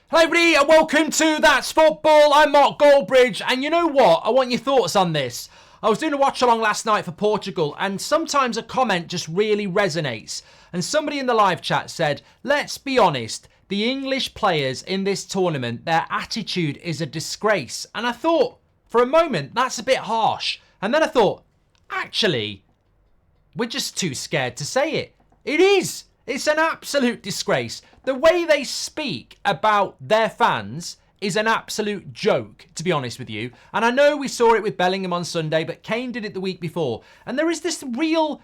Hello everybody and welcome to That's Football. I'm Mark Goldbridge, and you know what? I want your thoughts on this. I was doing a watch along last night for Portugal, and sometimes a comment just really resonates. And somebody in the live chat said, let's be honest, the English players in this tournament, their attitude is a disgrace. And I thought, for a moment, that's a bit harsh. And then I thought, actually, we're just too scared to say it. It is. It's an absolute disgrace. The way they speak about their fans is an absolute joke, to be honest with you. And I know we saw it with Bellingham on Sunday, but Kane did it the week before. And there is this real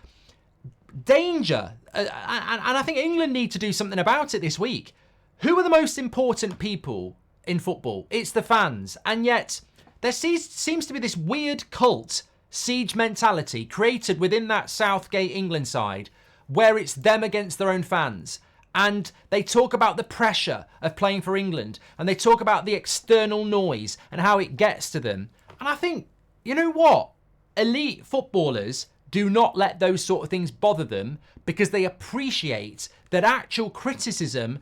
danger. And I think England need to do something about it this week. Who are the most important people in football? It's the fans. And yet there seems to be this weird cult siege mentality created within that Southgate England side, where it's them against their own fans. And they talk about the pressure of playing for England. And they talk about the external noise and how it gets to them. And I think, you know what? Elite footballers do not let those sort of things bother them, because they appreciate that actual criticism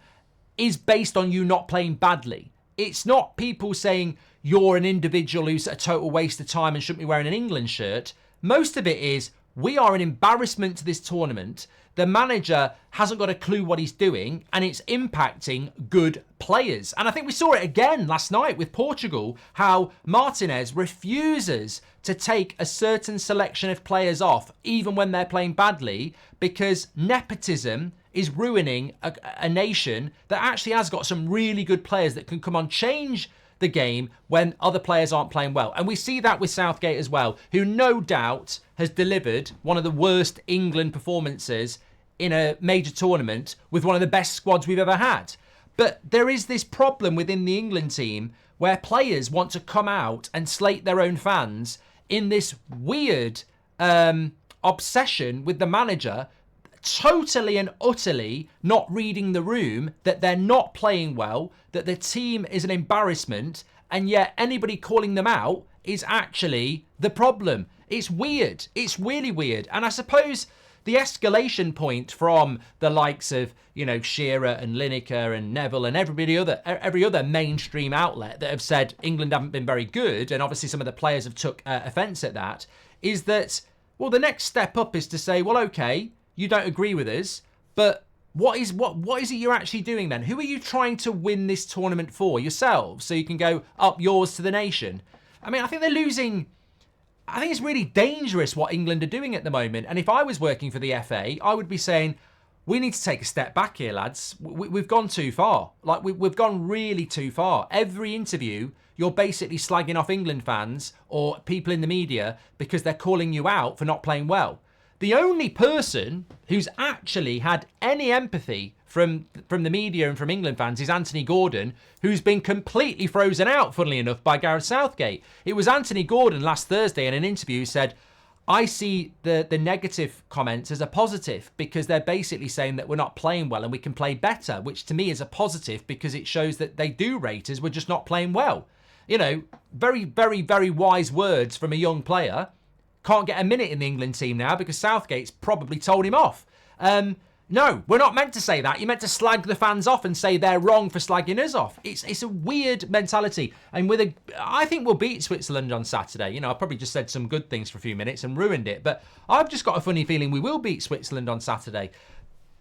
is based on you not playing badly. It's not people saying you're an individual who's a total waste of time and shouldn't be wearing an England shirt. Most of it is, we are an embarrassment to this tournament. The manager hasn't got a clue what he's doing, and it's impacting good players. And I think we saw it again last night with Portugal, how Martinez refuses to take a certain selection of players off, even when they're playing badly, because nepotism is ruining a nation that actually has got some really good players that can come on, change the game when other players aren't playing well. And we see that with Southgate as well, who no doubt has delivered one of the worst England performances in a major tournament with one of the best squads we've ever had. But there is this problem within the England team where players want to come out and slate their own fans in this weird obsession with the manager, totally and utterly not reading the room, that they're not playing well, that the team is an embarrassment, and yet anybody calling them out is actually the problem. It's weird. It's really weird. And I suppose the escalation point from the likes of, you know, Shearer and Lineker and Neville and every other mainstream outlet that have said England haven't been very good, and obviously some of the players have took offence at that, is that, well, the next step up is to say, well, okay, you don't agree with us, but what is it you're actually doing then? Who are you trying to win this tournament for? Yourselves, so you can go up yours to the nation? I mean, I think they're losing. I think it's really dangerous what England are doing at the moment. And if I was working for the FA, I would be saying, we need to take a step back here, lads. We've gone too far. Like, we've gone really too far. Every interview, you're basically slagging off England fans or people in the media because they're calling you out for not playing well. The only person who's actually had any empathy from the media and from England fans is Anthony Gordon, who's been completely frozen out, funnily enough, by Gareth Southgate. It was Anthony Gordon last Thursday in an interview who said, I see the negative comments as a positive, because they're basically saying that we're not playing well and we can play better, which to me is a positive because it shows that they do rate us, we're just not playing well. You know, very, very, very wise words from a young player. Can't get a minute in the England team now because Southgate's probably told him off. No, we're not meant to say that. You're meant to slag the fans off and say they're wrong for slagging us off. It's a weird mentality. And I think we'll beat Switzerland on Saturday. You know, I probably just said some good things for a few minutes and ruined it. But I've just got a funny feeling we will beat Switzerland on Saturday.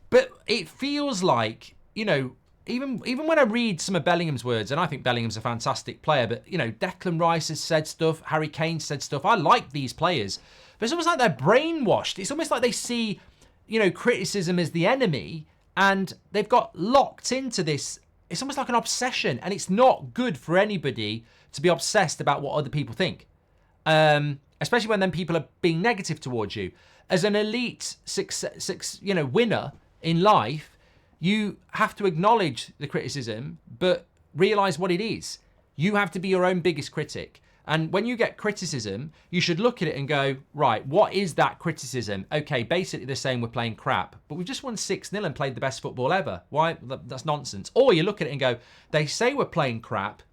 But it feels like, you know, even when I read some of Bellingham's words, and I think Bellingham's a fantastic player, but, you know, Declan Rice has said stuff, Harry Kane said stuff. I like these players. But it's almost like they're brainwashed. It's almost like they see, you know, criticism as the enemy, and they've got locked into this. It's almost like an obsession, and it's not good for anybody to be obsessed about what other people think, especially when then people are being negative towards you. As an elite winner in life, you have to acknowledge the criticism, but realise what it is. You have to be your own biggest critic. And when you get criticism, you should look at it and go, right, what is that criticism? Okay, basically they're saying we're playing crap, but we've just won 6-0 and played the best football ever. Why? That's nonsense. Or you look at it and go, they say we're playing crap,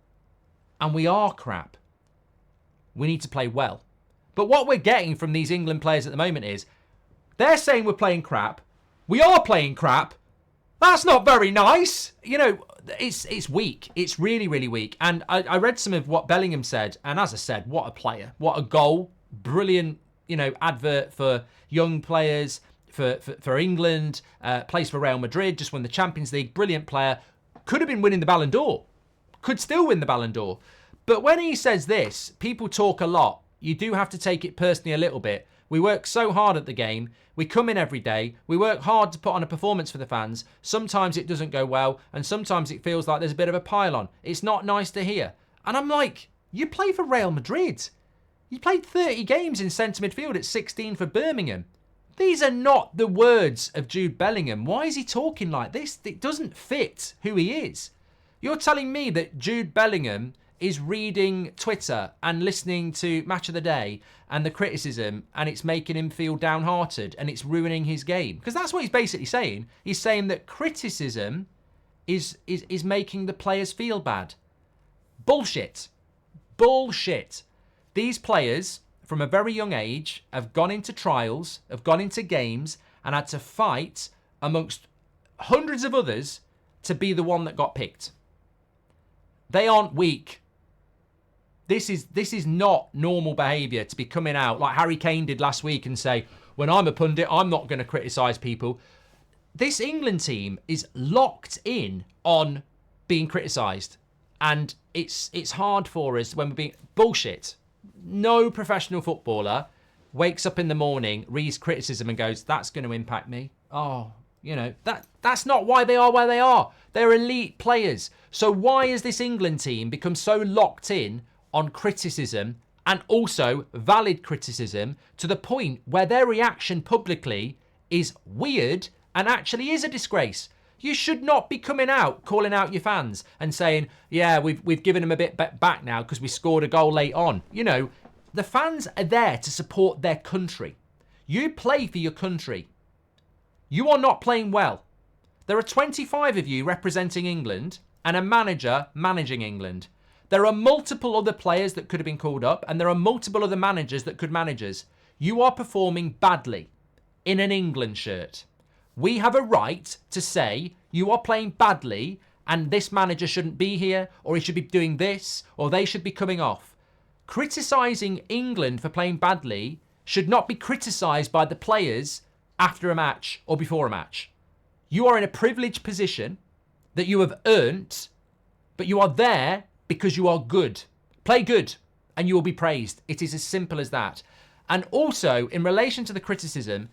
and we are crap. We need to play well. But what we're getting from these England players at the moment is, they're saying we're playing crap, we are playing crap, That's not very nice. You know, it's weak. It's really, really weak. And I read some of what Bellingham said. And as I said, what a player. What a goal. Brilliant, advert for young players, for England, plays for Real Madrid, just won the Champions League. Brilliant player. Could have been winning the Ballon d'Or. Could still win the Ballon d'Or. But when he says this, people talk a lot. You do have to take it personally a little bit. We work so hard at the game. We come in every day. We work hard to put on a performance for the fans. Sometimes it doesn't go well, and sometimes it feels like there's a bit of a pile-on. It's not nice to hear. And I'm like, you play for Real Madrid. You played 30 games in centre midfield at 16 for Birmingham. These are not the words of Jude Bellingham. Why is he talking like this? It doesn't fit who he is. You're telling me that Jude Bellingham is reading Twitter and listening to Match of the Day and the criticism, and it's making him feel downhearted and it's ruining his game. Because that's what he's basically saying. He's saying that criticism is making the players feel bad. Bullshit. Bullshit. These players, from a very young age, have gone into trials, have gone into games, and had to fight amongst hundreds of others to be the one that got picked. They aren't weak. This is not normal behaviour to be coming out like Harry Kane did last week and say, when I'm a pundit, I'm not going to criticise people. This England team is locked in on being criticised. And it's hard for us when we're being... Bullshit. No professional footballer wakes up in the morning, reads criticism and goes, that's going to impact me. Oh, that's not why they are where they are. They're elite players. So why has this England team become so locked in on criticism, and also valid criticism, to the point where their reaction publicly is weird and actually is a disgrace? You should not be coming out, calling out your fans and saying, yeah, we've given them a bit back now because we scored a goal late on. The fans are there to support their country. You play for your country. You are not playing well. There are 25 of you representing England and a manager managing England. There are multiple other players that could have been called up, and there are multiple other managers that could manage us. You are performing badly in an England shirt. We have a right to say you are playing badly and this manager shouldn't be here, or he should be doing this, or they should be coming off. Criticising England for playing badly should not be criticised by the players after a match or before a match. You are in a privileged position that you have earned, but you are there because you are good. Play good and you will be praised. It is as simple as that. And also, in relation to the criticism,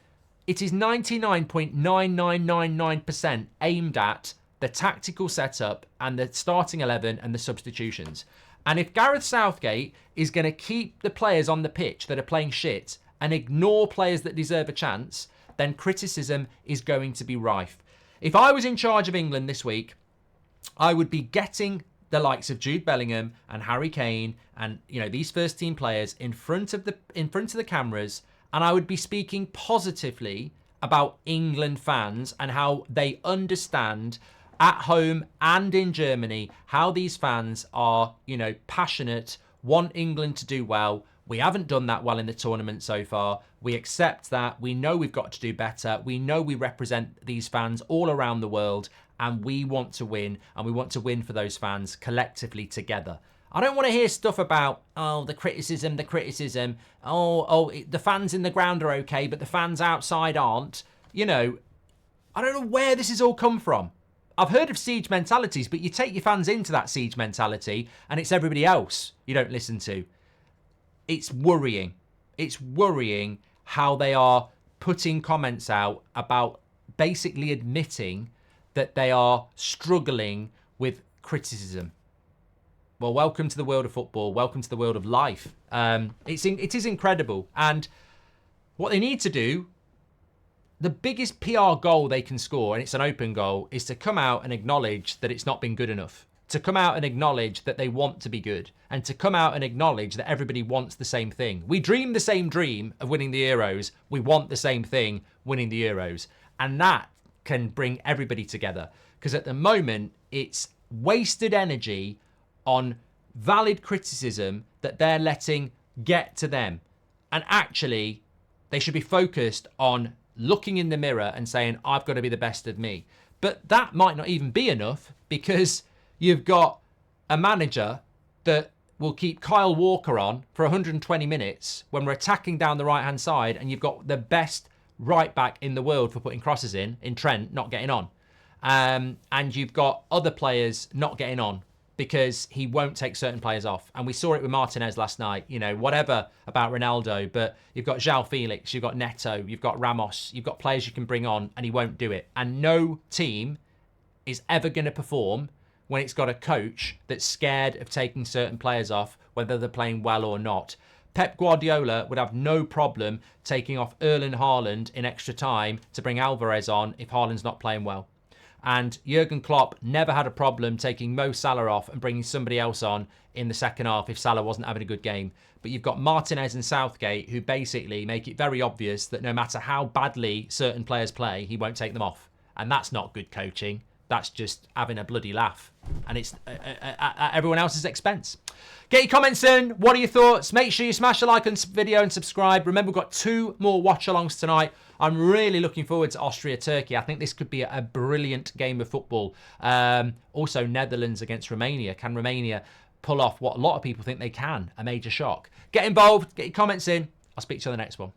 it is 99.9999% aimed at the tactical setup and the starting 11 and the substitutions. And if Gareth Southgate is going to keep the players on the pitch that are playing shit and ignore players that deserve a chance, then criticism is going to be rife. If I was in charge of England this week, I would be getting the likes of Jude Bellingham and Harry Kane and these first team players in front of the cameras, and I would be speaking positively about England fans and how they understand at home and in Germany how these fans are, passionate, want England to do well. We haven't done that well in the tournament so far. We accept that. We know we've got to do better. We know we represent these fans all around the world, and we want to win, and we want to win for those fans collectively together. I don't want to hear stuff about, the criticism. The fans in the ground are okay, but the fans outside aren't. I don't know where this has all come from. I've heard of siege mentalities, but you take your fans into that siege mentality, and it's everybody else you don't listen to. It's worrying. It's worrying how they are putting comments out about basically admitting that they are struggling with criticism. Well, welcome to the world of football. Welcome to the world of life. It is incredible. And what they need to do, the biggest PR goal they can score, and it's an open goal, is to come out and acknowledge that it's not been good enough. To come out and acknowledge that they want to be good. And to come out and acknowledge that everybody wants the same thing. We dream the same dream of winning the Euros. We want the same thing, winning the Euros. And that can bring everybody together. Because at the moment, it's wasted energy on valid criticism that they're letting get to them. And actually, they should be focused on looking in the mirror and saying, I've got to be the best of me. But that might not even be enough, because you've got a manager that will keep Kyle Walker on for 120 minutes when we're attacking down the right-hand side, and you've got the best right back in the world for putting crosses in Trent, not getting on. And you've got other players not getting on because he won't take certain players off. And we saw it with Martinez last night. You know, whatever about Ronaldo, but you've got João Felix, you've got Neto, you've got Ramos, you've got players you can bring on, and he won't do it. And no team is ever going to perform when it's got a coach that's scared of taking certain players off, whether they're playing well or not. Pep Guardiola would have no problem taking off Erling Haaland in extra time to bring Alvarez on if Haaland's not playing well. And Jurgen Klopp never had a problem taking Mo Salah off and bringing somebody else on in the second half if Salah wasn't having a good game. But you've got Martinez and Southgate, who basically make it very obvious that no matter how badly certain players play, he won't take them off. And that's not good coaching. That's just having a bloody laugh. And it's at everyone else's expense. Get your comments in. What are your thoughts? Make sure you smash a like on this video and subscribe. Remember, we've got 2 more watch-alongs tonight. I'm really looking forward to Austria-Turkey. I think this could be a brilliant game of football. Also, Netherlands against Romania. Can Romania pull off what a lot of people think they can? A major shock. Get involved. Get your comments in. I'll speak to you on the next one.